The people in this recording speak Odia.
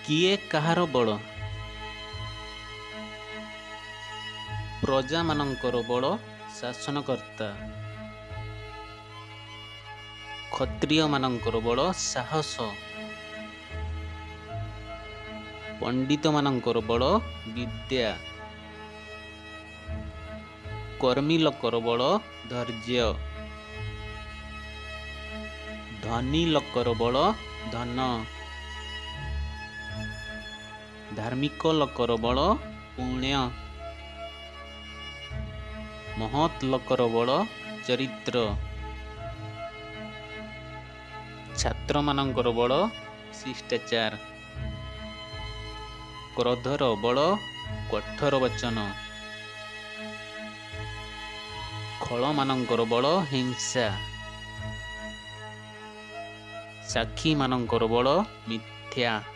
କିଏ କାହାର ବଳ? ପ୍ରଜାମାନଙ୍କର ବଳ ଶାସନକର୍ତ୍ତା। କ୍ଷତ୍ରିୟମାନଙ୍କର ବଳ ସାହସ। ପଣ୍ଡିତମାନଙ୍କର ବଳ ବିଦ୍ୟା। କର୍ମୀ ଲୋକର ବଳ ଧୈର୍ଯ୍ୟ। ଧନୀ ଲୋକର ବଳ ଧନ। ଧାର୍ମିକ ଲୋକର ବଳ ପୁଣ୍ୟ। ମହତ୍ ଲୋକର ବଳ ଚରିତ୍ର। ଛାତ୍ରମାନଙ୍କର ବଳ ଶିଷ୍ଟାଚାର। କ୍ରୋଧର ବଳ କଠୋର ବଚନ। ଖଳମାନଙ୍କର ବଳ ହିଂସା। ସାକ୍ଷୀମାନଙ୍କର ବଳ ମିଥ୍ୟା।